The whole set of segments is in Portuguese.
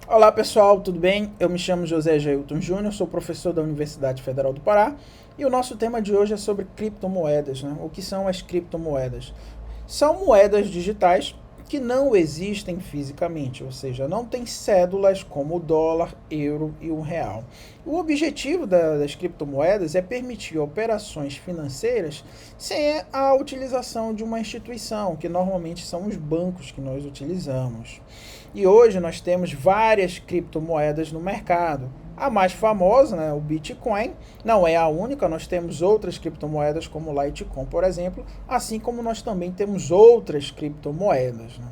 Olá pessoal, tudo bem? Eu me chamo José Jailton Júnior, sou professor da Universidade Federal do Pará e o nosso tema de hoje é sobre criptomoedas, né? O que são as criptomoedas? São moedas digitais que não existem fisicamente, ou seja, não tem cédulas como o dólar, euro e o real. O objetivo das criptomoedas é permitir operações financeiras sem a utilização de uma instituição, que normalmente são os bancos que nós utilizamos. E hoje nós temos várias criptomoedas no mercado. A mais famosa, né, o Bitcoin, não é a única, nós temos outras criptomoedas como o Litecoin, por exemplo, assim como nós também temos outras criptomoedas. Né?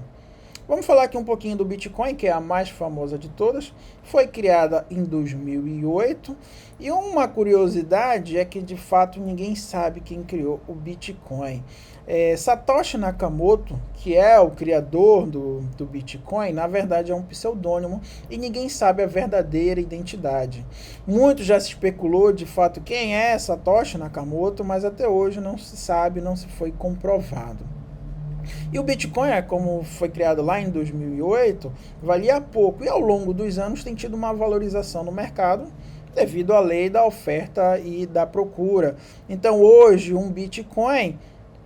Vamos falar aqui um pouquinho do Bitcoin, que é a mais famosa de todas. Foi criada em 2008 e uma curiosidade é que de fato ninguém sabe quem criou o Bitcoin. Satoshi Nakamoto, que é o criador do Bitcoin, na verdade é um pseudônimo e ninguém sabe a verdadeira identidade. Muito já se especulou de fato quem é Satoshi Nakamoto, mas até hoje não se sabe, não se foi comprovado. E o Bitcoin, como foi criado lá em 2008, valia pouco e ao longo dos anos tem tido uma valorização no mercado devido à lei da oferta e da procura. Então hoje um Bitcoin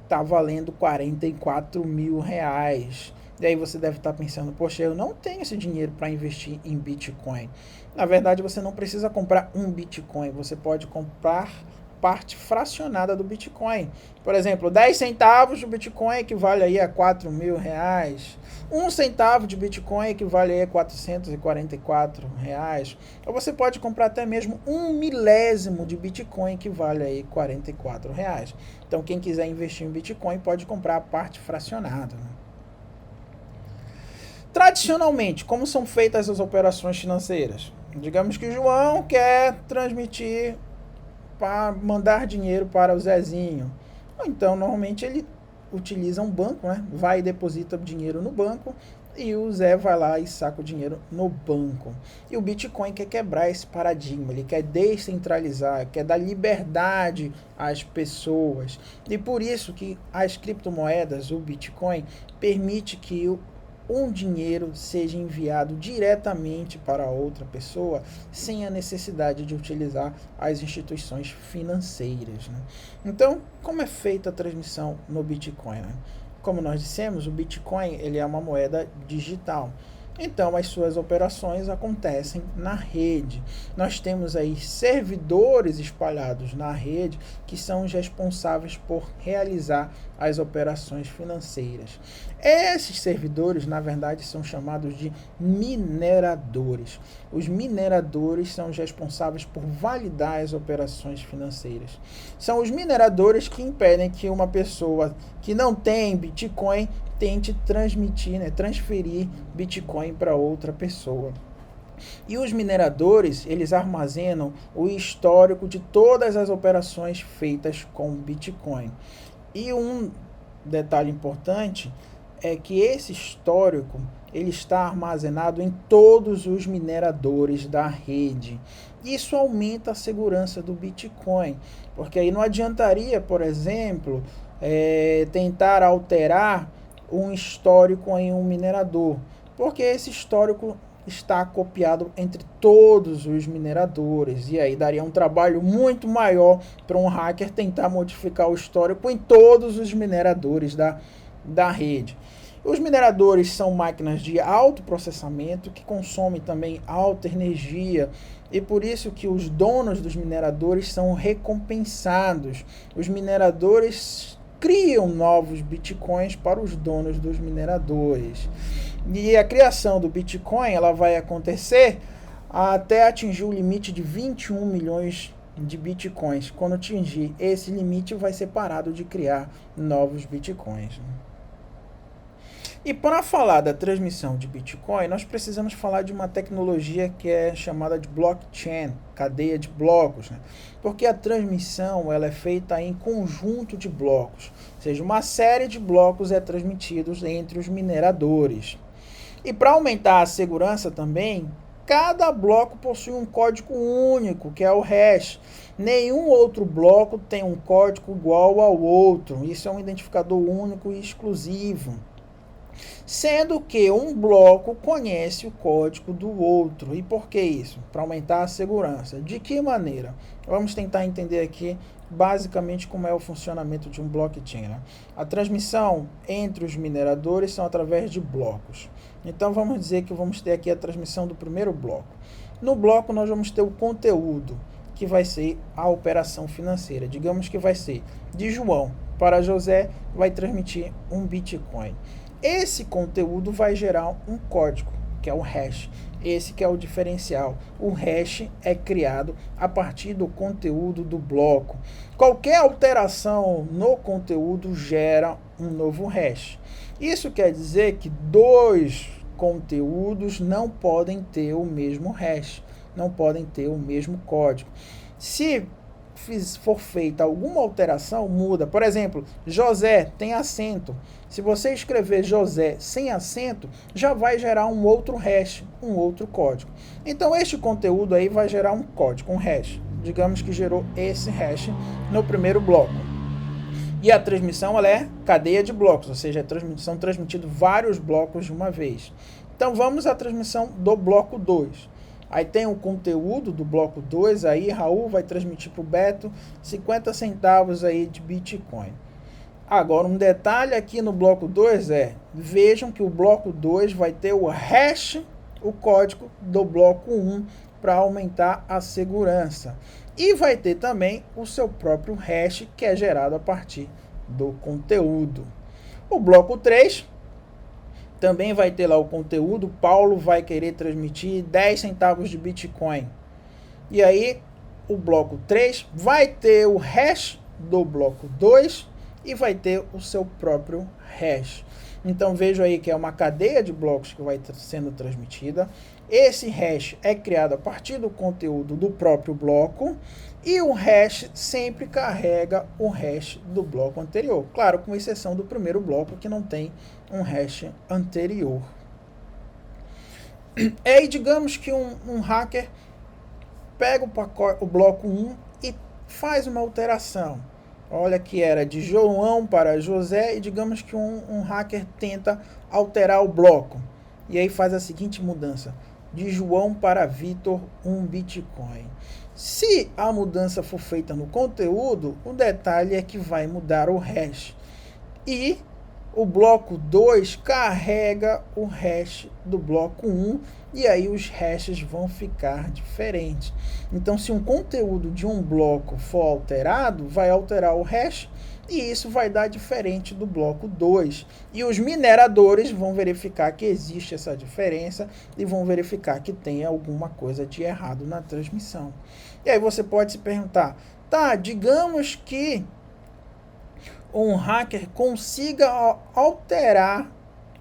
está valendo 44 mil reais. E aí você deve estar pensando, poxa, eu não tenho esse dinheiro para investir em Bitcoin. Na verdade, você não precisa comprar um Bitcoin, você pode comprar parte fracionada do Bitcoin. Por exemplo, 10 centavos de Bitcoin equivale aí a 4 mil reais. Um centavo de Bitcoin equivale aí a 444 reais. Ou você pode comprar até mesmo um milésimo de Bitcoin que vale aí 44 reais. Então quem quiser investir em Bitcoin pode comprar a parte fracionada. Né? Tradicionalmente, como são feitas as operações financeiras? Digamos que o João quer transmitir para mandar dinheiro para o Zezinho. Então, normalmente ele utiliza um banco, né? Vai e deposita dinheiro no banco e o Zé vai lá e saca o dinheiro no banco. E o Bitcoin quer quebrar esse paradigma, ele quer descentralizar, quer dar liberdade às pessoas. E por isso que as criptomoedas, o Bitcoin, permite que um dinheiro seja enviado diretamente para outra pessoa sem a necessidade de utilizar as instituições financeiras. Né? Então, como é feita a transmissão no Bitcoin? Né? Como nós dissemos, o Bitcoin ele é uma moeda digital. Então, as suas operações acontecem na rede. Nós temos aí servidores espalhados na rede que são os responsáveis por realizar as operações financeiras. Esses servidores, na verdade, são chamados de mineradores. Os mineradores são os responsáveis por validar as operações financeiras. São os mineradores que impedem que uma pessoa que não tem Bitcoin tente transmitir, né, transferir Bitcoin para outra pessoa. E os mineradores, eles armazenam o histórico de todas as operações feitas com Bitcoin. E um detalhe importante é que esse histórico ele está armazenado em todos os mineradores da rede. Isso aumenta a segurança do Bitcoin, porque aí não adiantaria, por exemplo, tentar alterar um histórico em um minerador, porque esse histórico está copiado entre todos os mineradores e aí daria um trabalho muito maior para um hacker tentar modificar o histórico em todos os mineradores da rede. Os mineradores são máquinas de alto processamento que consomem também alta energia e por isso que os donos dos mineradores são recompensados. Os mineradores criam novos bitcoins para os donos dos mineradores. E a criação do Bitcoin ela vai acontecer até atingir o limite de 21 milhões de bitcoins. Quando atingir esse limite, vai ser parado de criar novos bitcoins. E para falar da transmissão de Bitcoin, nós precisamos falar de uma tecnologia que é chamada de blockchain, cadeia de blocos, né? Porque a transmissão ela é feita em conjunto de blocos, ou seja, uma série de blocos é transmitidos entre os mineradores. E para aumentar a segurança também, cada bloco possui um código único, que é o hash. Nenhum outro bloco tem um código igual ao outro. Isso é um identificador único e exclusivo. Sendo que um bloco conhece o código do outro. E por que isso? Para aumentar a segurança. De que maneira? Vamos tentar entender aqui basicamente como é o funcionamento de um blockchain, né? A transmissão entre os mineradores são através de blocos. Então vamos dizer que vamos ter aqui a transmissão do primeiro bloco. No bloco nós vamos ter o conteúdo, que vai ser a operação financeira. Digamos que vai ser de João para José, vai transmitir um Bitcoin. Esse conteúdo vai gerar um código, que é o hash. Esse que é o diferencial. O hash é criado a partir do conteúdo do bloco. Qualquer alteração no conteúdo gera um novo hash. Isso quer dizer que dois conteúdos não podem ter o mesmo hash, não podem ter o mesmo código. Se for feita alguma alteração, muda. Por exemplo, José tem acento. Se você escrever José sem acento, já vai gerar um outro hash, um outro código. Então, este conteúdo aí vai gerar um código, um hash. Digamos que gerou esse hash no primeiro bloco. E a transmissão ela é cadeia de blocos, ou seja, são transmitidos vários blocos de uma vez. Então, vamos à transmissão do bloco 2. Aí tem o conteúdo do bloco 2, aí Raul vai transmitir para o Beto 50 centavos aí de Bitcoin. Agora, um detalhe aqui no bloco 2 vejam que o bloco 2 vai ter o hash, o código do bloco 1, para aumentar a segurança. E vai ter também o seu próprio hash, que é gerado a partir do conteúdo. O bloco 3... também vai ter lá o conteúdo. Paulo vai querer transmitir 10 centavos de Bitcoin. E aí, o bloco 3 vai ter o hash do bloco 2 e vai ter o seu próprio hash. Então, vejo aí que é uma cadeia de blocos que vai sendo transmitida. Esse hash é criado a partir do conteúdo do próprio bloco. E o hash sempre carrega o hash do bloco anterior. Claro, com exceção do primeiro bloco, que não tem um hash anterior. E aí, digamos que um hacker pega o bloco 1 e faz uma alteração. Olha que era de João para José e digamos que um hacker tenta alterar o bloco. E aí faz a seguinte mudança. De João para Vitor, um Bitcoin. Se a mudança for feita no conteúdo, o detalhe é que vai mudar o hash. E o bloco 2 carrega o hash do bloco 1 e aí os hashes vão ficar diferentes. Então, se um conteúdo de um bloco for alterado, vai alterar o hash e isso vai dar diferente do bloco 2. E os mineradores vão verificar que existe essa diferença e vão verificar que tem alguma coisa de errado na transmissão. E aí você pode se perguntar, tá, digamos que um hacker consiga alterar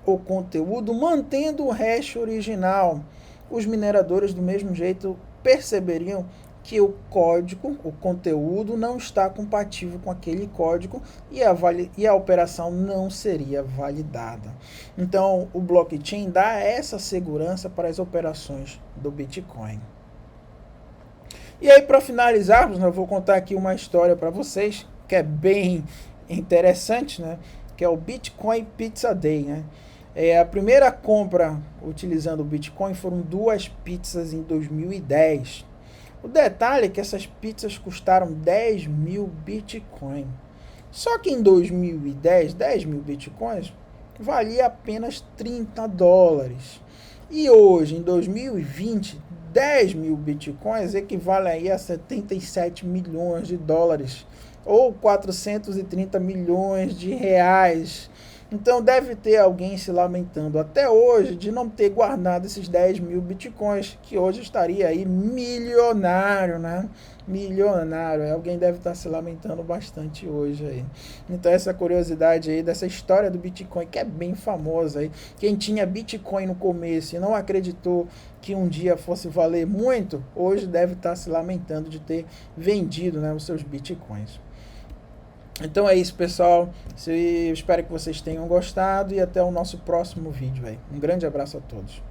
o conteúdo mantendo o hash original. Os mineradores do mesmo jeito perceberiam que o código, o conteúdo não está compatível com aquele código e a operação não seria validada. Então, o blockchain dá essa segurança para as operações do Bitcoin. E aí, para finalizarmos, eu vou contar aqui uma história para vocês, que é bem interessante, né? Que é o Bitcoin Pizza Day, né? A primeira compra utilizando o Bitcoin foram 2 pizzas em 2010. O detalhe é que essas pizzas custaram 10 mil Bitcoin. Só que em 2010, 10 mil Bitcoins valia apenas 30 dólares. E hoje, em 2020, 10 mil Bitcoins equivale aí a 77 milhões de dólares. Ou 430 milhões de reais. Então deve ter alguém se lamentando até hoje de não ter guardado esses 10 mil Bitcoins, que hoje estaria aí milionário, né? Milionário. Alguém deve estar se lamentando bastante hoje aí. Então essa curiosidade aí dessa história do Bitcoin, que é bem famosa aí. Quem tinha Bitcoin no começo e não acreditou que um dia fosse valer muito, hoje deve estar se lamentando de ter vendido, né, os seus Bitcoins. Então é isso, pessoal. Eu espero que vocês tenham gostado e até o nosso próximo vídeo aí. Um grande abraço a todos.